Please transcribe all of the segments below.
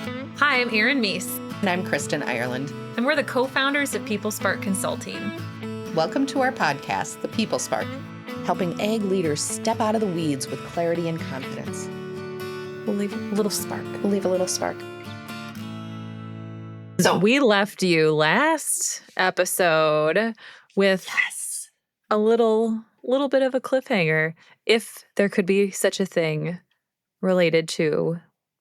Hi, I'm Erin Meese, And I'm Kristen Ireland. and we're the co-founders of PeopleSpark Consulting. Welcome to our podcast, The People Spark, helping ag leaders step out of the weeds with clarity and confidence. We'll leave a little spark. We'll leave a little spark. So we left you last episode with a little bit of a cliffhanger, if there could be such a thing, related to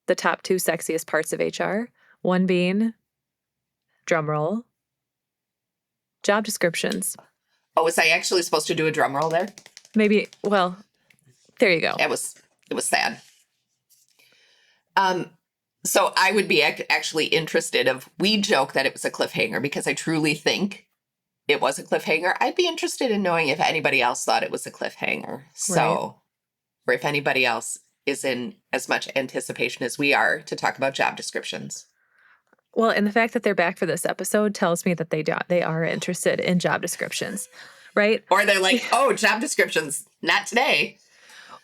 the top 2 sexiest parts of HR. One being, drumroll, job descriptions. Oh, was I actually supposed to do a drum roll there? Maybe, well, there you go. It was sad. So I would be actually interested if we joke that it was a cliffhanger because I truly think it was a cliffhanger. I'd be interested in knowing if anybody else thought it was a cliffhanger. So, or if anybody else is in as much anticipation as we are to talk about job descriptions. Well, and the fact that they're back for this episode tells me that they are interested in job descriptions, right? Or they're like, oh, job descriptions, not today.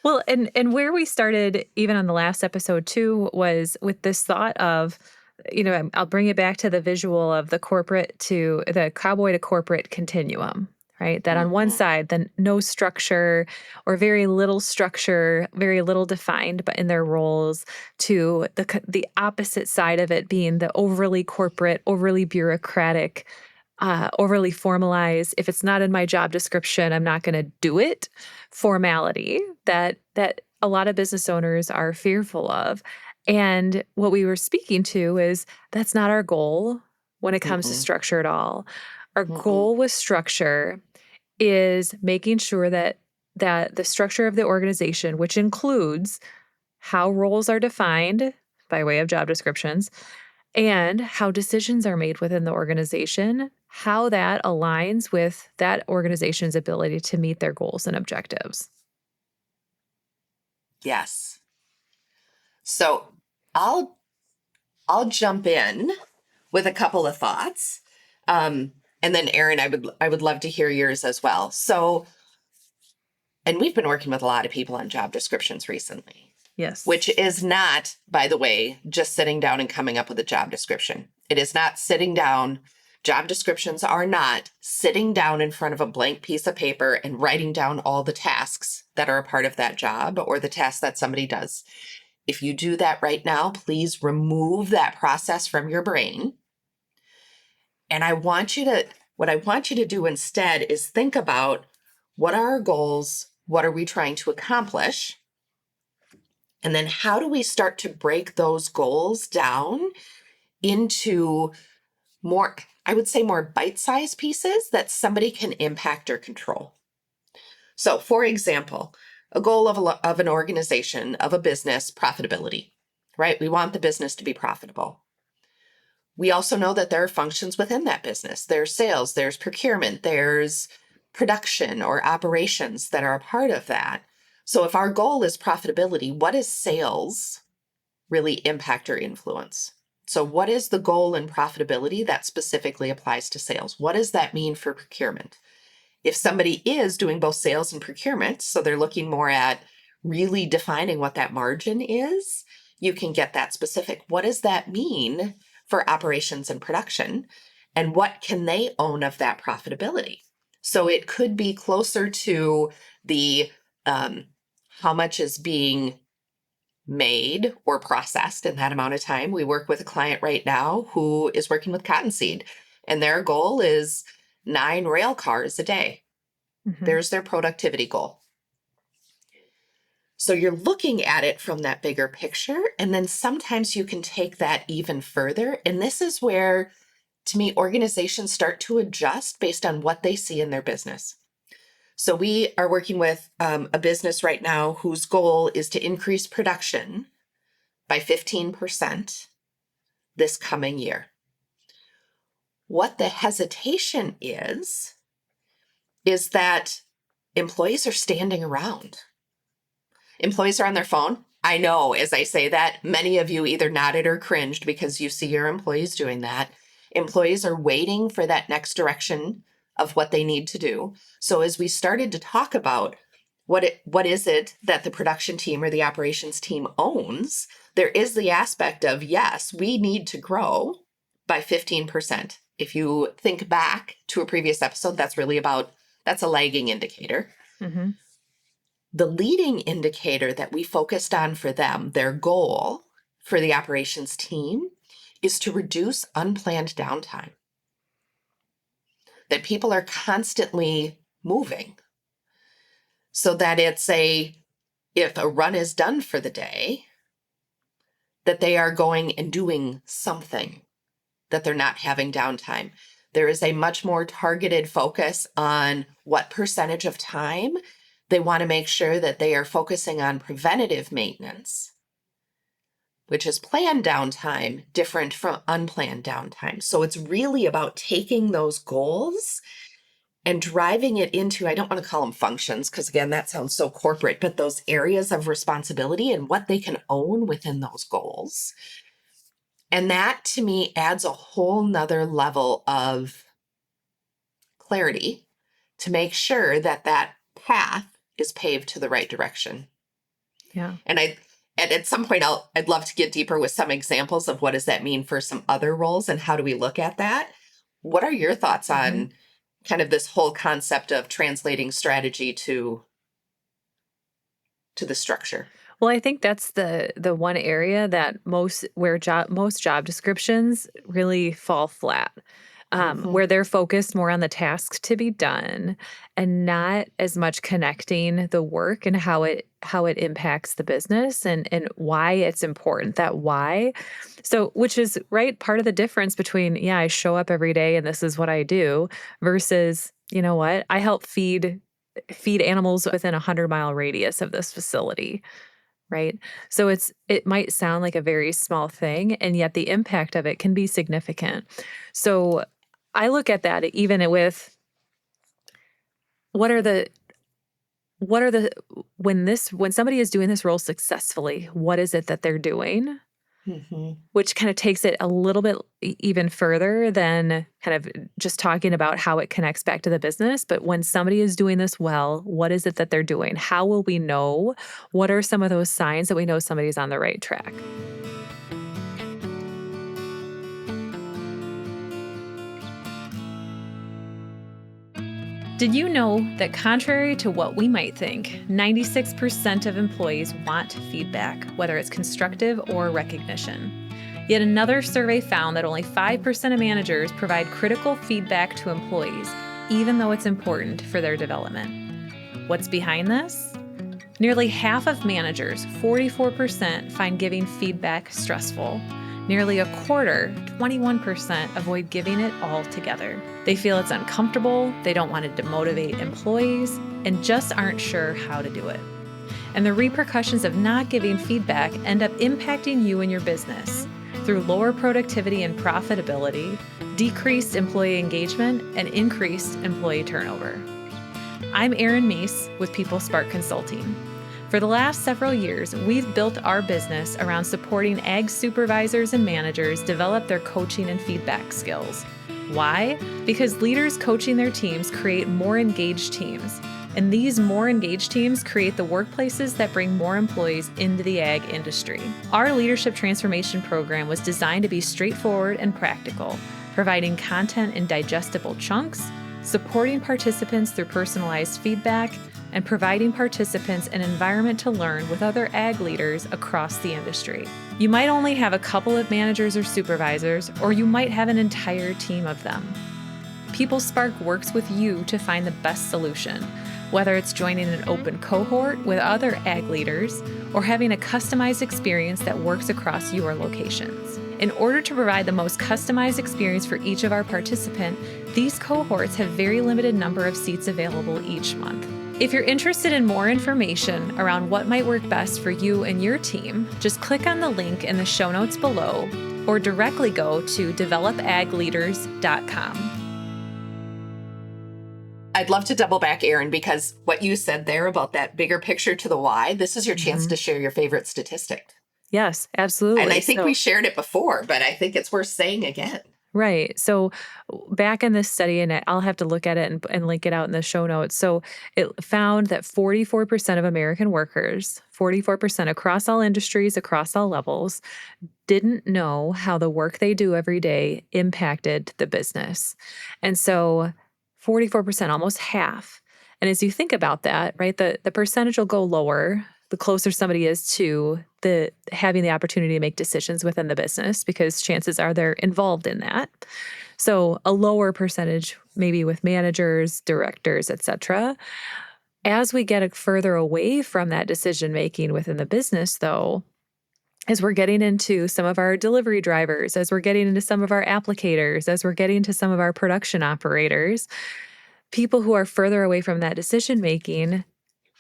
Well, and where we started even on the last episode too was with this thought of, I'll bring it back to the visual of the cowboy to corporate continuum, right? That on one side, then no structure or very little structure, very little defined, but in their roles, to the opposite side of it being the overly corporate, overly bureaucratic, overly formalized. If it's not in my job description, I'm not going to do it. Formality that a lot of business owners are fearful of. And what we were speaking to is that's not our goal when it comes to structure at all. Our goal with structure is making sure that the structure of the organization, which includes how roles are defined by way of job descriptions, and how decisions are made within the organization, how that aligns with that organization's ability to meet their goals and objectives. Yes. So I'll jump in with a couple of thoughts. And then Erin, I would love to hear yours as well. So, and we've been working with a lot of people on job descriptions recently. Yes. Which is not, by the way, just sitting down and coming up with a job description. It is not sitting down. Job descriptions are not sitting down in front of a blank piece of paper and writing down all the tasks that are a part of that job or the tasks that somebody does. If you do that right now, please remove that process from your brain. And what I want you to do instead is think about, what are our goals? What are we trying to accomplish? And then how do we start to break those goals down into more, I would say, more bite-sized pieces that somebody can impact or control? So, for example, a goal of an organization, of a business, profitability, right? We want the business to be profitable. We also know that there are functions within that business. There's sales, there's procurement, there's production or operations that are a part of that. So if our goal is profitability, what does sales really impact or influence? So what is the goal in profitability that specifically applies to sales? What does that mean for procurement? If somebody is doing both sales and procurement, so they're looking more at really defining what that margin is, you can get that specific. What does that mean for operations and production? And what can they own of that profitability? So it could be closer to the how much is being made or processed in that amount of time. We work with a client right now who is working with cottonseed, and their goal is 9 rail cars a day. There's their productivity goal. So you're looking at it from that bigger picture, and then sometimes you can take that even further. And this is where, to me, organizations start to adjust based on what they see in their business. So we are working with a business right now whose goal is to increase production by 15% this coming year. What the hesitation is that employees are standing around. Employees are on their phone. I know, as I say that, many of you either nodded or cringed because you see your employees doing that. Employees are waiting for that next direction of what they need to do. So as we started to talk about what is it that the production team or the operations team owns, there is the aspect of, yes, we need to grow by 15%. If you think back to a previous episode, that's a lagging indicator. Mhm. The leading indicator that we focused on for them, their goal for the operations team, is to reduce unplanned downtime. That people are constantly moving so that if a run is done for the day, that they are going and doing something, that they're not having downtime. There is a much more targeted focus on what percentage of time they want to make sure that they are focusing on preventative maintenance, which is planned downtime, different from unplanned downtime. So it's really about taking those goals and driving it into, I don't want to call them functions, because again, that sounds so corporate, but those areas of responsibility and what they can own within those goals. And that to me adds a whole nother level of clarity to make sure that that path is paved to the right direction. Yeah. And at some point I'd love to get deeper with some examples of what does that mean for some other roles and how do we look at that? What are your thoughts on kind of this whole concept of translating strategy to the structure? Well, I think that's the one area that most job descriptions really fall flat, Mm-hmm. where they're focused more on the tasks to be done and not as much connecting the work and how it impacts the business and why it's important. That why. So, which is right part of the difference between, yeah, I show up every day and this is what I do versus, you know what, I help feed animals within a 100-mile radius of this facility. Right? So it might sound like a very small thing, and yet the impact of it can be significant. So I look at that even with what are the what are the when somebody is doing this role successfully, what is it that they're doing? Mm-hmm. Which kind of takes it a little bit even further than kind of just talking about how it connects back to the business. But when somebody is doing this well, what is it that they're doing? How will we know? What are some of those signs that we know somebody's on the right track? Did you know that contrary to what we might think, 96% of employees want feedback, whether it's constructive or recognition? Yet another survey found that only 5% of managers provide critical feedback to employees, even though it's important for their development. What's behind this? Nearly half of managers, 44%, find giving feedback stressful. Nearly a quarter, 21%, avoid giving it altogether. They feel it's uncomfortable, they don't want to demotivate employees, and just aren't sure how to do it. And the repercussions of not giving feedback end up impacting you and your business through lower productivity and profitability, decreased employee engagement, and increased employee turnover. I'm Erin Meese with People Spark Consulting. For the last several years, we've built our business around supporting ag supervisors and managers develop their coaching and feedback skills. Why? Because leaders coaching their teams create more engaged teams, and these more engaged teams create the workplaces that bring more employees into the ag industry. Our leadership transformation program was designed to be straightforward and practical, providing content in digestible chunks, supporting participants through personalized feedback, and providing participants an environment to learn with other ag leaders across the industry. You might only have a couple of managers or supervisors, or you might have an entire team of them. People Spark works with you to find the best solution, whether it's joining an open cohort with other ag leaders or having a customized experience that works across your locations. In order to provide the most customized experience for each of our participants, these cohorts have very limited number of seats available each month. If you're interested in more information around what might work best for you and your team, just click on the link in the show notes below or directly go to developagleaders.com. I'd love to double back, Erin, because what you said there about that bigger picture to the why, this is your chance to share your favorite statistic. Yes, And I absolutely. think we shared it before, but I think it's worth saying again. Right. So back in this study, and I'll have to look at it and link it out in the show notes. So it found that 44% of American workers, 44% across all industries, across all levels, didn't know how the work they do every day impacted the business. And so 44%, almost half. And as you think about that, right, the percentage will go lower the closer somebody is to the having the opportunity to make decisions within the business because chances are they're involved in that. So a lower percentage maybe with managers, directors, etc. As we get further away from that decision making within the business though, as we're getting into some of our delivery drivers, as we're getting into some of our applicators, as we're getting to some of our production operators, people who are further away from that decision making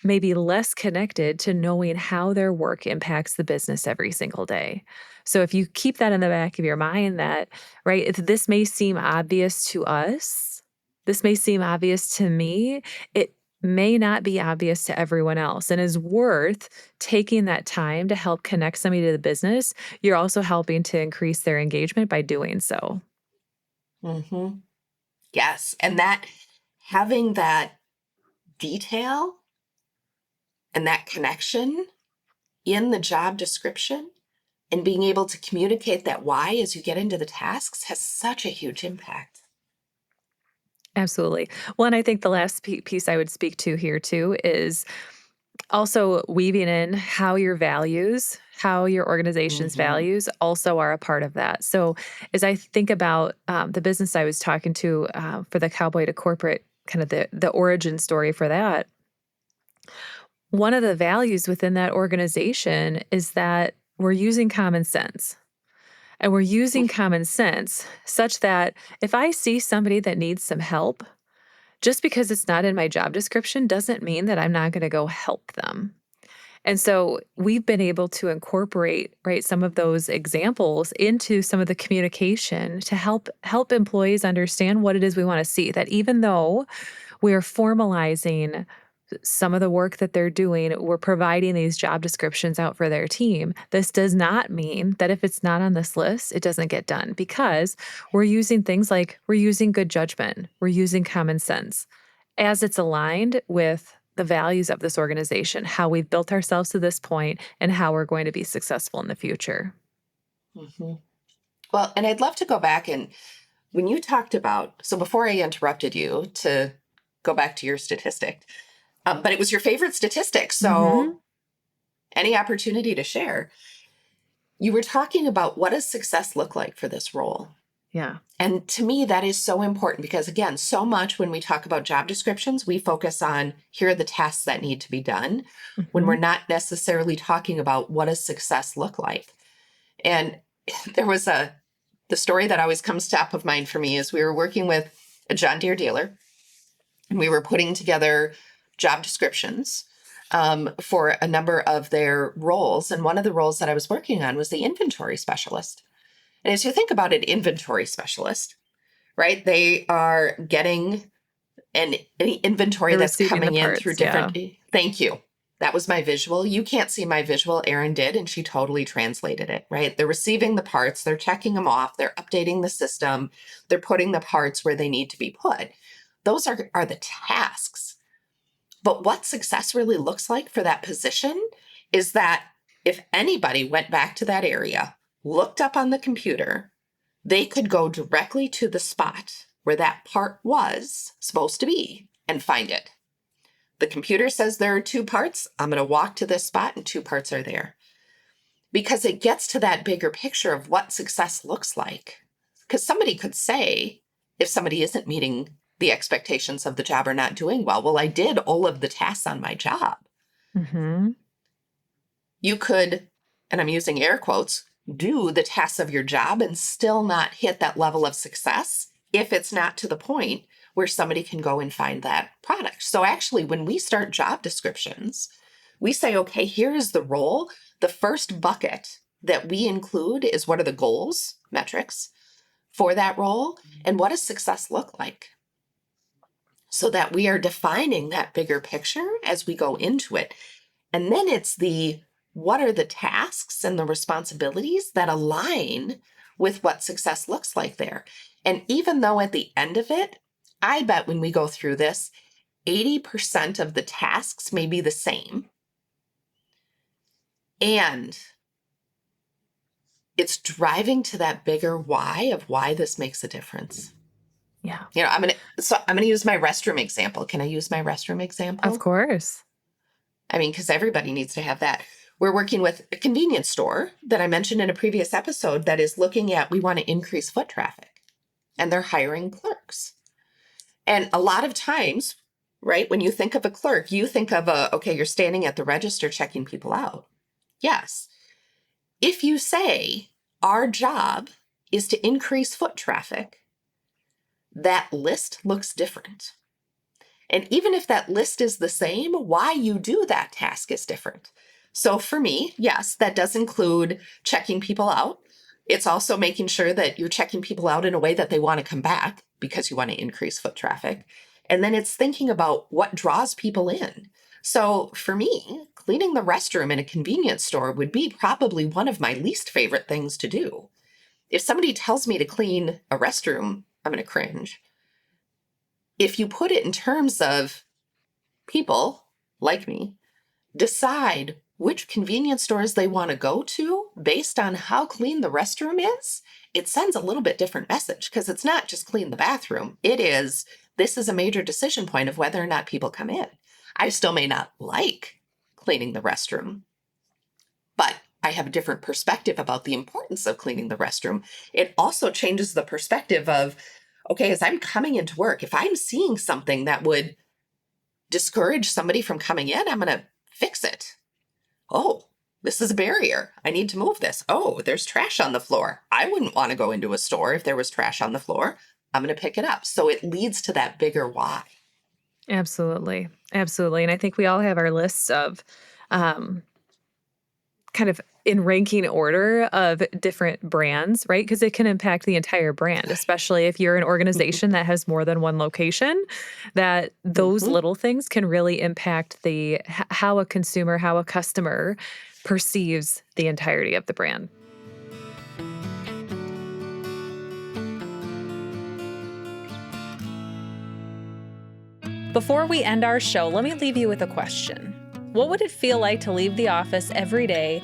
may be less connected to knowing how their work impacts the business every single day. So if you keep that in the back of your mind that, right, if this may seem obvious to us, this may seem obvious to me, it may not be obvious to everyone else and is worth taking that time to help connect somebody to the business. You're also helping to increase their engagement by doing so. Hmm. Yes. And that having that detail and that connection in the job description and being able to communicate that why as you get into the tasks has such a huge impact. Absolutely. Well, and I think the last piece I would speak to here too is also weaving in how your values, how your organization's Hmm. values also are a part of that. So as I think about the business I was talking to for the cowboy to corporate, kind of the origin story for that, one of the values within that organization is that we're using common sense. And we're using common sense such that if I see somebody that needs some help, just because it's not in my job description doesn't mean that I'm not going to go help them. And so we've been able to incorporate, right, some of those examples into some of the communication to help employees understand what it is we want to see. That even though we're formalizing some of the work that they're doing, we're providing these job descriptions out for their team. This does not mean that if it's not on this list, it doesn't get done because we're using things like we're using good judgment, we're using common sense as it's aligned with the values of this organization, how we've built ourselves to this point, and how we're going to be successful in the future. Hmm. Well, and I'd love to go back and when you talked about, so before I interrupted you to go back to your statistic, but it was your favorite statistic. So Hmm. any opportunity to share, you were talking about what does success look like for this role? Yeah. And to me, that is so important because, again, so much when we talk about job descriptions, we focus on here are the tasks that need to be done when we're Hmm. not necessarily talking about what does success look like. And there was the story that always comes top of mind for me is we were working with a John Deere dealer and we were putting together job descriptions for a number of their roles. And one of the roles that I was working on was the inventory specialist. And as you think about an inventory specialist, right, they are getting any inventory They're that's receiving the coming in through parts. Yeah. different. Thank you. That was my visual. You can't see my visual. Erin did, and she totally translated it, right? They're receiving the parts, they're checking them off, they're updating the system, they're putting the parts where they need to be put. Those are the tasks. But what success really looks like for that position is that if anybody went back to that area, looked up on the computer, they could go directly to the spot where that part was supposed to be and find it. The computer says there are two parts. I'm going to walk to this spot and two parts are there. Because it gets to that bigger picture of what success looks like. Because somebody could say, if somebody isn't meeting the expectations of the job or not doing well, I did all of the tasks on my job. Hmm. You could, and I'm using air quotes, do the tasks of your job and still not hit that level of success if it's not to the point where somebody can go and find that product. So actually, when we start job descriptions, we say, okay, here is the role. The first bucket that we include is what are the goals, metrics for that role, and what does success look like? So that we are defining that bigger picture as we go into it. And then it's the what are the tasks and the responsibilities that align with what success looks like there. And even though at the end of it, I bet when we go through this, 80% of the tasks may be the same. And it's driving to that bigger why of why this makes a difference. Yeah. I'm going to use my restroom example. Can I use my restroom example? Of course. I mean, because everybody needs to have that. We're working with a convenience store that I mentioned in a previous episode that is looking at, we want to increase foot traffic, and they're hiring clerks. And a lot of times, right, when you think of a clerk, you think of okay, you're standing at the register checking people out. Yes. If you say our job is to increase foot traffic, that list looks different. And even if that list is the same, why you do that task is different. So for me, yes, that does include checking people out. It's also making sure that you're checking people out in a way that they want to come back because you want to increase foot traffic. And then it's thinking about what draws people in. So for me, cleaning the restroom in a convenience store would be probably one of my least favorite things to do. If somebody tells me to clean a restroom, I'm going to cringe. If you put it in terms of people like me decide which convenience stores they want to go to based on how clean the restroom is, it sends a little bit different message because it's not just clean the bathroom. This is a major decision point of whether or not people come in. I still may not like cleaning the restroom, but I have a different perspective about the importance of cleaning the restroom. It also changes the perspective of, okay, as I'm coming into work, if I'm seeing something that would discourage somebody from coming in, I'm going to fix it. Oh, this is a barrier. I need to move this. Oh, there's trash on the floor. I wouldn't want to go into a store if there was trash on the floor. I'm going to pick it up. So it leads to that bigger why. Absolutely. Absolutely. And I think we all have our lists of kind of in ranking order of different brands, right? Because it can impact the entire brand, especially if you're an organization that has more than one location, that those Mm-hmm. little things can really impact how a consumer, how a customer perceives the entirety of the brand. Before we end our show, let me leave you with a question. What would it feel like to leave the office every day,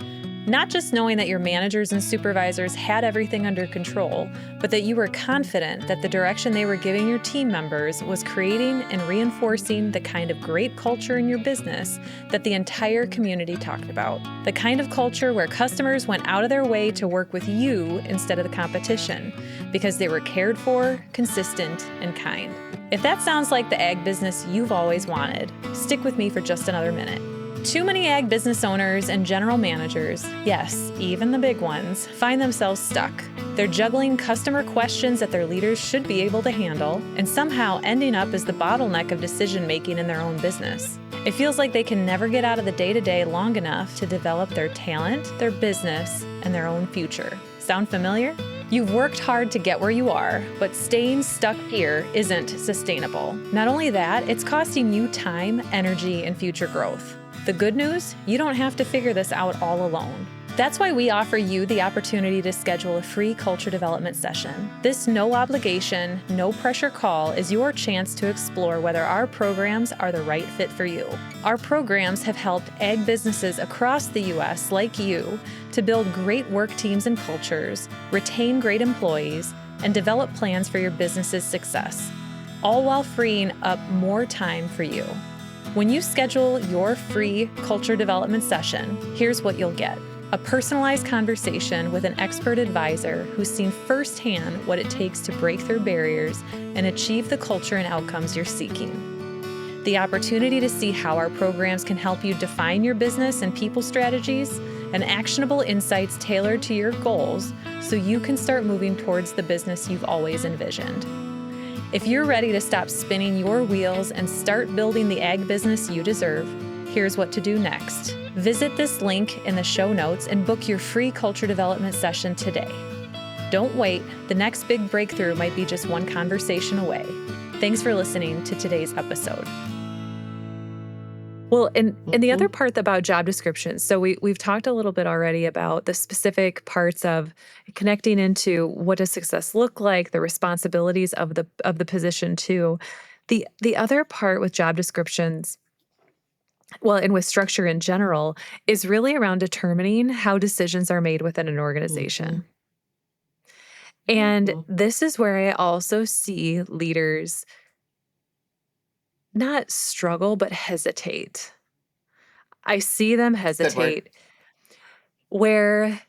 not just knowing that your managers and supervisors had everything under control, but that you were confident that the direction they were giving your team members was creating and reinforcing the kind of great culture in your business that the entire community talked about? The kind of culture where customers went out of their way to work with you instead of the competition, because they were cared for, consistent, and kind. If that sounds like the ag business you've always wanted, stick with me for just another minute. Too many ag business owners and general managers, yes, even the big ones, find themselves stuck. They're juggling customer questions that their leaders should be able to handle and somehow ending up as the bottleneck of decision-making in their own business. It feels like they can never get out of the day-to-day long enough to develop their talent, their business, and their own future. Sound familiar? You've worked hard to get where you are, but staying stuck here isn't sustainable. Not only that, it's costing you time, energy, and future growth. The good news? You don't have to figure this out all alone. That's why we offer you the opportunity to schedule a free culture development session. This no obligation, no pressure call is your chance to explore whether our programs are the right fit for you. Our programs have helped ag businesses across the U.S. like you to build great work teams and cultures, retain great employees, and develop plans for your business's success, all while freeing up more time for you. When you schedule your free culture development session, here's what you'll get: a personalized conversation with an expert advisor who's seen firsthand what it takes to break through barriers and achieve the culture and outcomes you're seeking. The opportunity to see how our programs can help you define your business and people strategies, and actionable insights tailored to your goals so you can start moving towards the business you've always envisioned. If you're ready to stop spinning your wheels and start building the ag business you deserve, here's what to do next. Visit this link in the show notes and book your free culture development session today. Don't wait. The next big breakthrough might be just one conversation away. Thanks for listening to today's episode. Well, and the other Mm-hmm. part about job descriptions, so we've talked a little bit already about the specific parts of connecting into what does success look like, the responsibilities of the position too. The other part with job descriptions, well, and with structure in general, is really around determining how decisions are made within an Mm-hmm. organization. And Mm-hmm. this is where I also see leaders not struggle, but hesitate. I see them Good word. hesitate where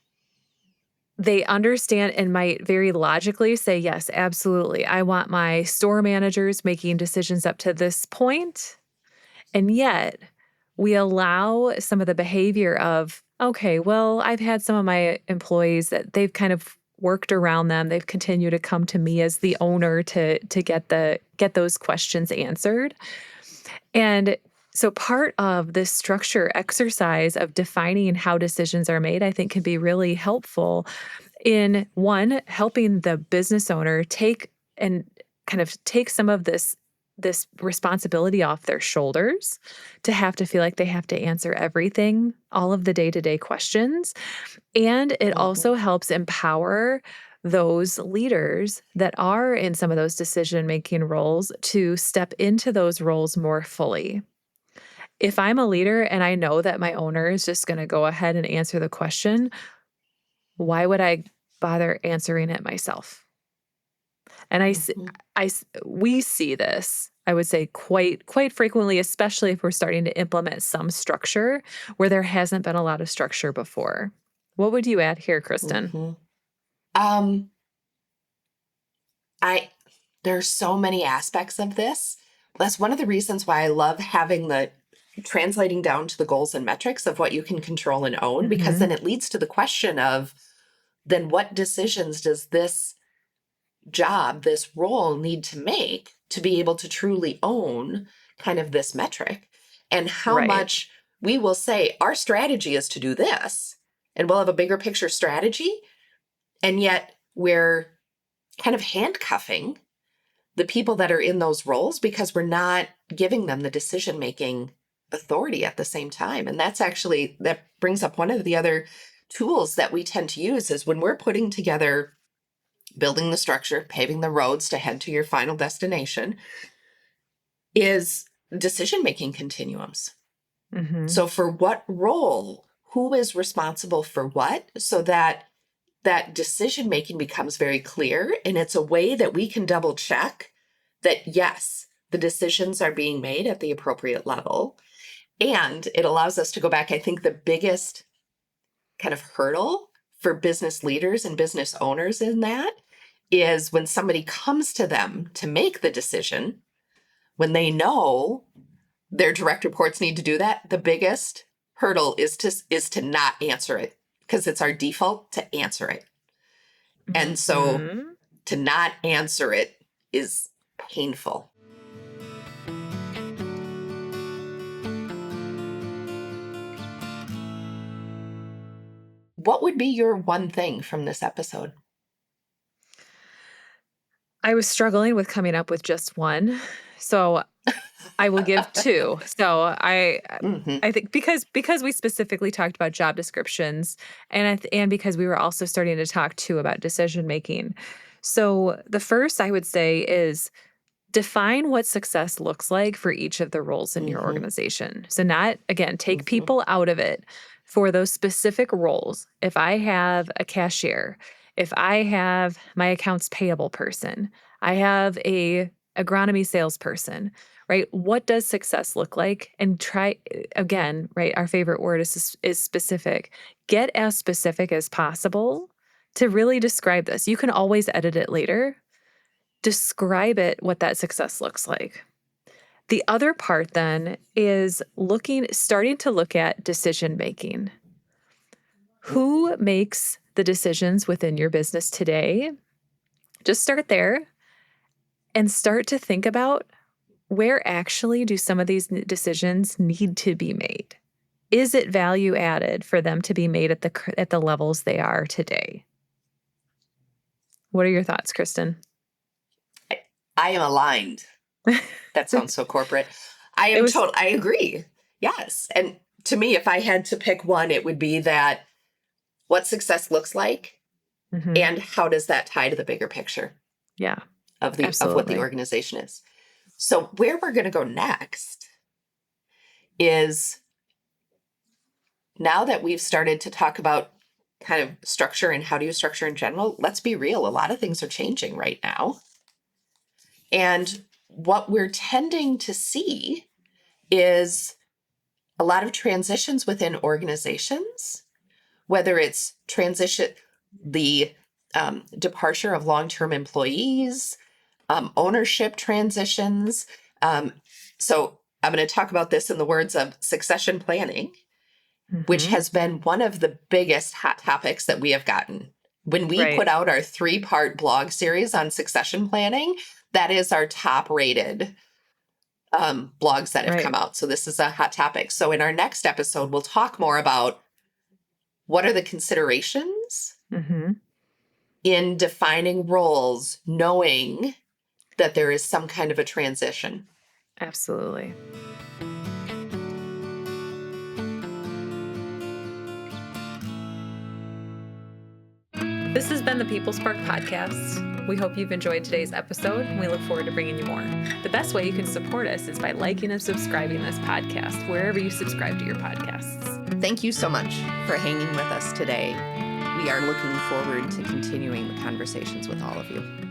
they understand and might very logically say, yes, absolutely. I want my store managers making decisions up to this point. And yet we allow some of the behavior of, okay, well, I've had some of my employees that they've kind of worked around them. They've continued to come to me as the owner to get those questions answered. And so part of this structure exercise of defining how decisions are made, I think can be really helpful in one, helping the business owner take and kind of take some of this responsibility off their shoulders to have to feel like they have to answer everything, all of the day-to-day questions. And it Mm-hmm. also helps empower those leaders that are in some of those decision-making roles to step into those roles more fully. If I'm a leader and I know that my owner is just going to go ahead and answer the question, why would I bother answering it myself? And Mm-hmm. we see this, I would say quite frequently, especially if we're starting to implement some structure where there hasn't been a lot of structure before. What would you add here, Kristen? Mm-hmm. Um, I there's so many aspects of this. That's one of the reasons why I love having the translating down to the goals and metrics of what you can control and own, because Mhm. then it leads to the question of then what decisions does this job, this role need to make to be able to truly own kind of this metric, and how Right. much we will say our strategy is to do this and we'll have a bigger picture strategy, and yet we're kind of handcuffing the people that are in those roles because we're not giving them the decision making authority at the same time. And that's actually, that brings up one of the other tools that we tend to use is when we're putting together, building the structure, paving the roads to head to your final destination, is decision making continuums. Mhm. So for what role, who is responsible for what, so that that decision making becomes very clear, and it's a way that we can double check that yes, the decisions are being made at the appropriate level. And it allows us to go back. I think the biggest kind of hurdle for business leaders and business owners in that is when somebody comes to them to make the decision, when they know their direct reports need to do that, the biggest hurdle is to not answer it, because it's our default to answer it. And so Mhm. to not answer it is painful. What would be your one thing from this episode? I was struggling with coming up with just one, so I will give 2. So Mm-hmm. I think because we specifically talked about job descriptions, and because we were also starting to talk too about decision making. So the first I would say is define what success looks like for each of the roles in your Mm-hmm. organization. So, not again, take Mm-hmm. people out of it for those specific roles. If I have a cashier, if I have my accounts payable person, I have a agronomy salesperson, right? What does success look like? And try again, right? Our favorite word is specific. Get as specific as possible to really describe this. You can always edit it later. Describe it, what that success looks like. The other part then is starting to look at decision making. Who makes the decisions within your business today? Just start there and start to think about where actually do some of these decisions need to be made? Is it value added for them to be made at the levels they are today? What are your thoughts, Kristen? I am aligned. That sounds so corporate. It was I agree. Yes. And to me, if I had to pick one, it would be that what success looks like Mhm. and how does that tie to the bigger picture Yeah, of what the absolutely. organization is. So where we're going to go next is now that we've started to talk about kind of structure and how do you structure in general, let's be real. A lot of things are changing right now. And what we're tending to see is a lot of transitions within organizations, whether it's the departure of long-term employees, ownership transitions. Um, so I'm going to talk about this in the words of succession planning, which Mhm. has been one of the biggest hot topics that we have gotten. When we Right, put out our 3-part blog series on succession planning, that is our top rated blogs that have right. come out. So this is a hot topic. So in our next episode, we'll talk more about what are the considerations Mhm. in defining roles, knowing that there is some kind of a transition. Absolutely. This has been the People Spark Podcast. We hope you've enjoyed today's episode, and we look forward to bringing you more. The best way you can support us is by liking and subscribing this podcast wherever you subscribe to your podcasts. Thank you so much for hanging with us today. We are looking forward to continuing the conversations with all of you.